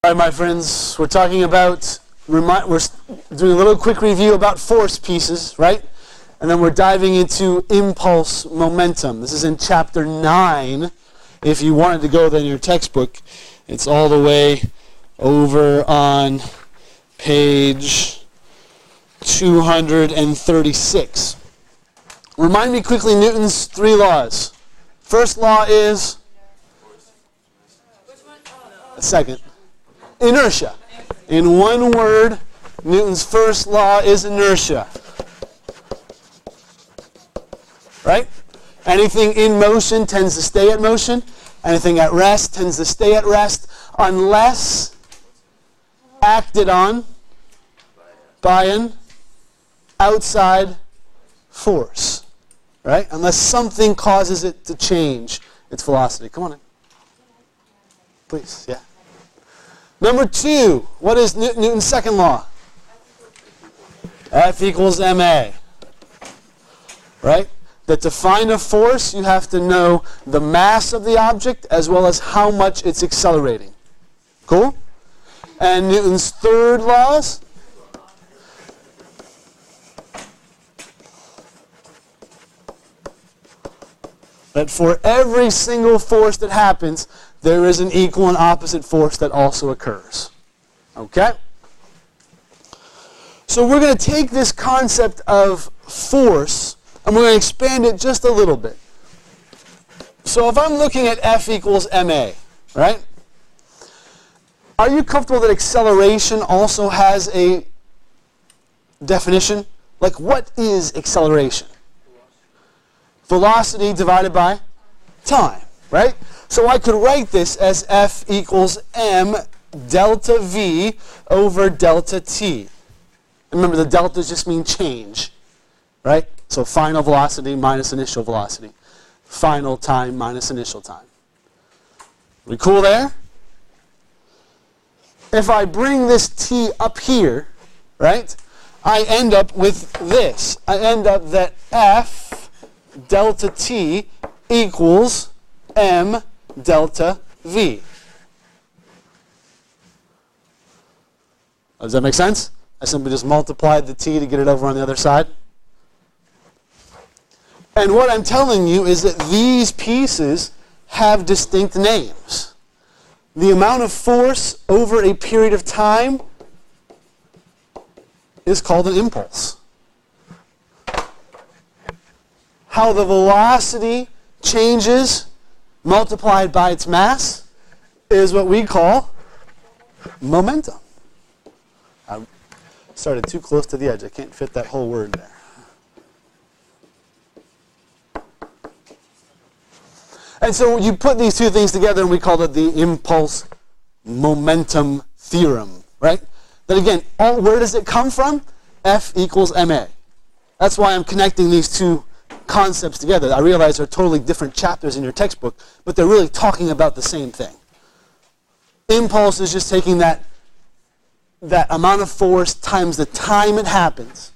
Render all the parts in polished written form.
All right, my friends, we're talking about, we're doing a little quick review about force pieces, right? And then we're diving into impulse momentum. This is in chapter 9. If you wanted to go there in your textbook, it's all the way over on page 236. Remind me quickly Newton's 3 laws. First law is? A second. Inertia. In one word, Newton's first law is inertia. Right? Anything in motion tends to stay at motion. Anything at rest tends to stay at rest unless acted on by an outside force. Right? Unless something causes it to change its velocity. Come on in. Please, yeah. Number 2, what is Newton's second law? F equals ma. Right? That to find a force, you have to know the mass of the object as well as how much it's accelerating. Cool? And Newton's third laws? That for every single force that happens, there is an equal and opposite force that also occurs. Okay? So we're going to take this concept of force and we're going to expand it just a little bit. So if I'm looking at F equals ma, right? Are you comfortable that acceleration also has a definition? Like, what is acceleration? Velocity divided by time, right? So I could write this as F equals m delta v over delta t. Remember, the deltas just mean change, right? So final velocity minus initial velocity. Final time minus initial time. We cool there? If I bring this t up here, right, I end up with this. I end up that F delta t equals m delta v. Does that make sense? I simply just multiplied the t to get it over on the other side. And what I'm telling you is that these pieces have distinct names. The amount of force over a period of time is called an impulse. How the velocity changes multiplied by its mass is what we call momentum. I started too close to the edge. I can't fit that whole word there. And so you put these two things together and we call it the impulse momentum theorem, right? That again, where does it come from? F equals ma. That's why I'm connecting these two concepts together. I realize they're totally different chapters in your textbook, but they're really talking about the same thing. Impulse is just taking that amount of force times the time it happens,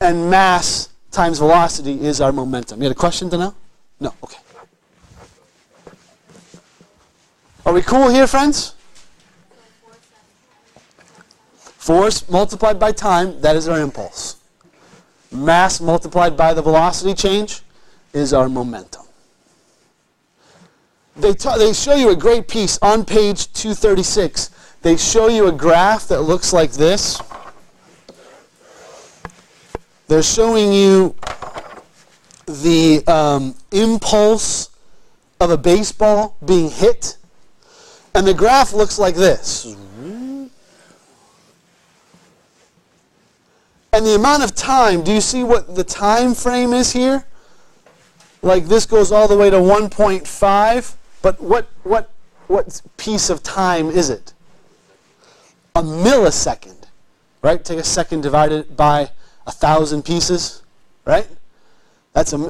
and mass times velocity is our momentum. You had a question to know? No? Okay. Are we cool here, friends? Force multiplied by time, that is our impulse. Mass multiplied by the velocity change is our momentum. They show you a great piece on page 236. They show you a graph that looks like this. They're showing you the impulse of a baseball being hit. And the graph looks like this. And the amount of time, do you see what the time frame is here? Like this goes all the way to 1.5, but what piece of time is it? A millisecond, right? Take a second divided by 1,000 pieces, right?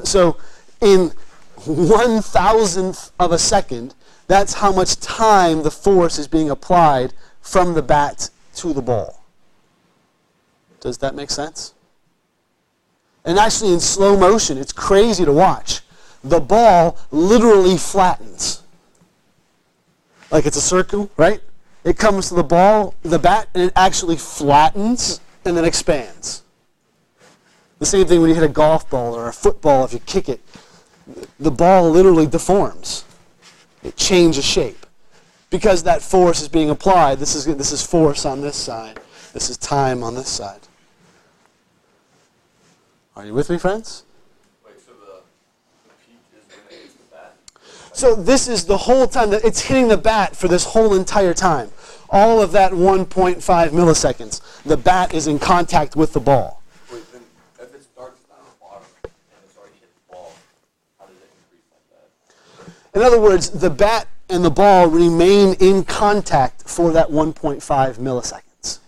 So in 1,000th of a second, that's how much time the force is being applied from the bat to the ball. Does that make sense? And actually in slow motion, it's crazy to watch. The ball literally flattens. Like it's a circle, right? it comes to the ball, the bat, and it actually flattens and then expands. The same thing when you hit a golf ball or a football, if you kick it, the ball literally deforms. It changes shape. Because that force is being applied, this is force on this side. This is time on this side. Are you with me, friends? Wait, so the peak is when it hits the bat? So this is the whole time that it's hitting the bat for this whole entire time. All of that 1.5 milliseconds. The bat is in contact with the ball. Wait, then if it starts down the bottom and it's already hit the ball, how does it increase like that? In other words, the bat and the ball remain in contact for that 1.5 milliseconds.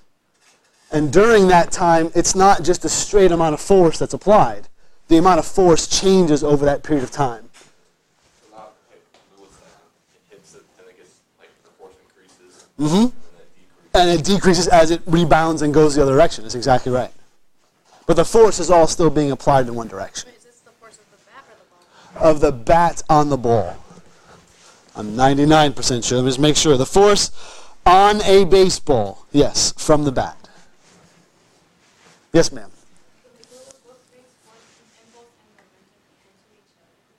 And during that time, it's not just a straight amount of force that's applied. The amount of force changes over that period of time. So now it hits it, and it gets, like, the force increases, Mm-hmm. and then it decreases. And it decreases as it rebounds and goes the other direction. That's exactly right. But the force is all still being applied in one direction. But is this the force of the bat or the ball? Of the bat on the ball. I'm 99% sure. Let me just make sure. The force on a baseball, yes, from the bat. Yes, ma'am.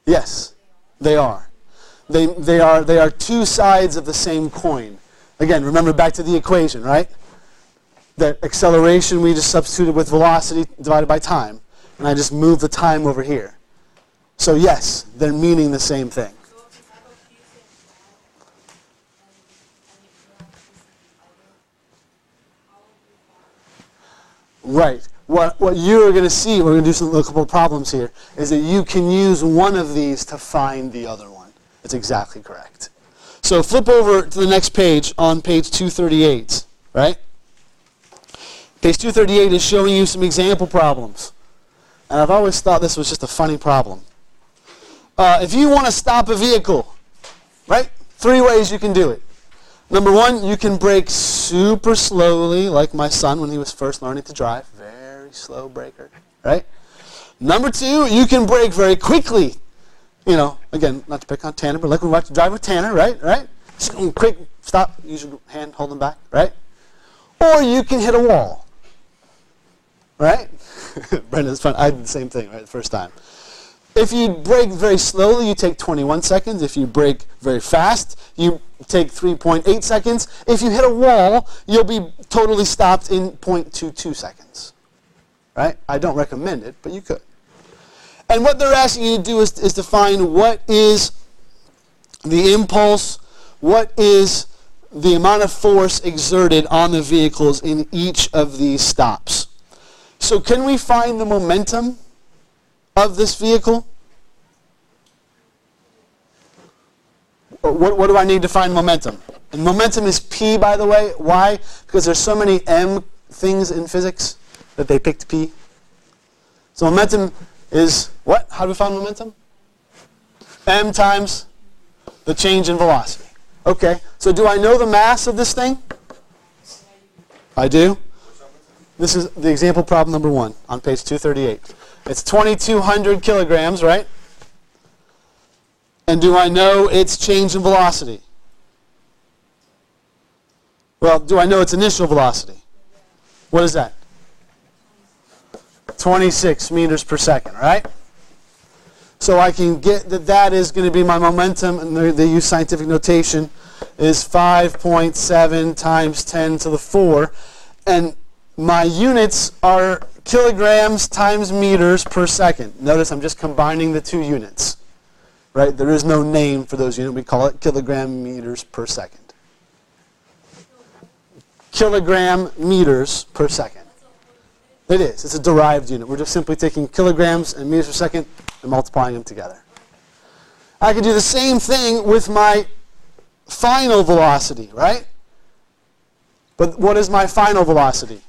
Yes, they are. They are two sides of the same coin. Again, remember back to the equation, right? The acceleration we just substituted with velocity divided by time. And I just moved the time over here. So yes, they're meaning the same thing. Right. What you're going to see, we're going to do a couple of problems here, is that you can use one of these to find the other one. That's exactly correct. So flip over to the next page on page 238, right? Page 238 is showing you some example problems. And I've always thought this was just a funny problem. If you want to stop a vehicle, right? 3 ways you can do it. Number 1, you can brake super slowly, like my son when he was first learning to drive. Very slow braker, right? Number 2, you can brake very quickly. You know, again, not to pick on Tanner, but like we watch drive with Tanner, right? Just quick, stop, use your hand, hold them back, right? Or you can hit a wall, right? Brendan's fun. I did the same thing, right, the first time. If you brake very slowly, you take 21 seconds. If you brake very fast, you take 3.8 seconds. If you hit a wall, you'll be totally stopped in 0.22 seconds. Right? I don't recommend it, but you could. And what they're asking you to do is to find what is the impulse, what is the amount of force exerted on the vehicles in each of these stops. So can we find the momentum of this vehicle? What do I need to find momentum? And momentum is P, by the way. Why? Because there's so many M things in physics that they picked P. So momentum is what? How do we find momentum? M times the change in velocity. Okay, so do I know the mass of this thing? I do. This is the example problem number 1 on page 238. It's 2,200 kilograms, right? And do I know its change in velocity? Well, do I know its initial velocity? What is that? 26 meters per second, right? So I can get that is going to be my momentum, and they use scientific notation, is 5.7 times 10 to the 4. And my units are kilograms times meters per second. Notice I'm just combining the 2 units. Right? There is no name for those units. We call it kilogram meters per second. Kilogram meters per second. It is. It's a derived unit. We're just simply taking kilograms and meters per second and multiplying them together. I can do the same thing with my final velocity, right? But what is my final velocity?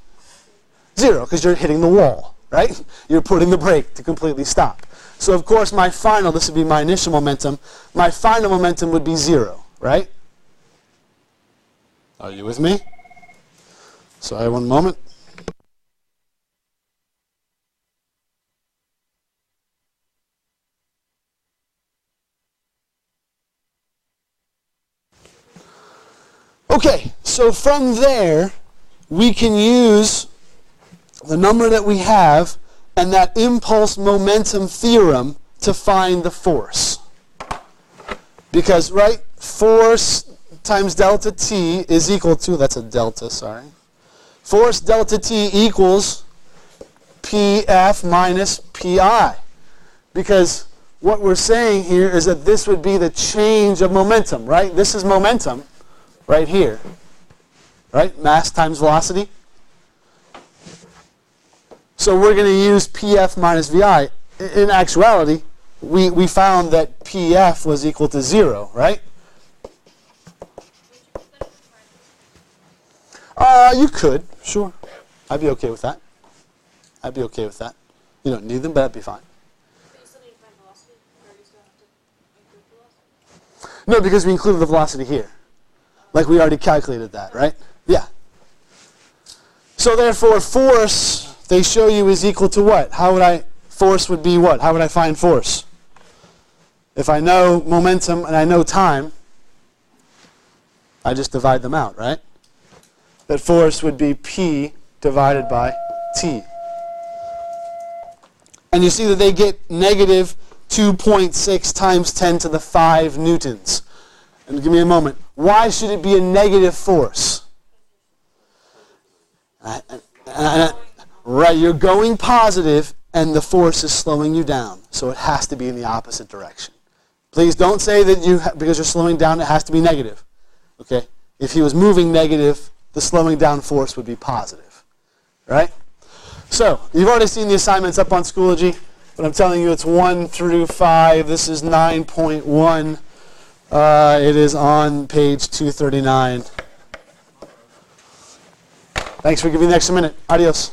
0, because you're hitting the wall, right? You're putting the brake to completely stop. So of course my final, this would be my initial momentum, my final momentum would be 0, right? Are you with me? Sorry, one moment. Okay, So from there, we can use the number that we have and that impulse momentum theorem to find the force. Because, right, force times delta t is equal to, that's a delta, sorry. Force delta t equals Pf minus Pi. Because what we're saying here is that this would be the change of momentum, right? This is momentum right here. Right? Mass times velocity. So we're going to use Pf minus Vi. In actuality, we found that Pf was equal to 0, right? You could, sure. I'd be okay with that. I'd be okay with that. You don't need them, but that'd be fine. But you still need to find velocity, or you still have to include velocity? No, because we included the velocity here. Like we already calculated that, right? Yeah. So therefore, force, they show you, is equal to what? Force would be what? How would I find force? If I know momentum and I know time, I just divide them out, right? That force would be P divided by T. And you see that they get negative 2.6 times 10 to the 5 newtons. And give me a moment. Why should it be a negative force? Right, you're going positive and the force is slowing you down. So it has to be in the opposite direction. Please don't say that because you're slowing down it has to be negative. Okay? If he was moving negative, the slowing down force would be positive. Right? So, you've already seen the assignments up on Schoology, but I'm telling you it's 1 through 5. This is 9.1. It is on page 239. Thanks for giving me the extra minute. Adios.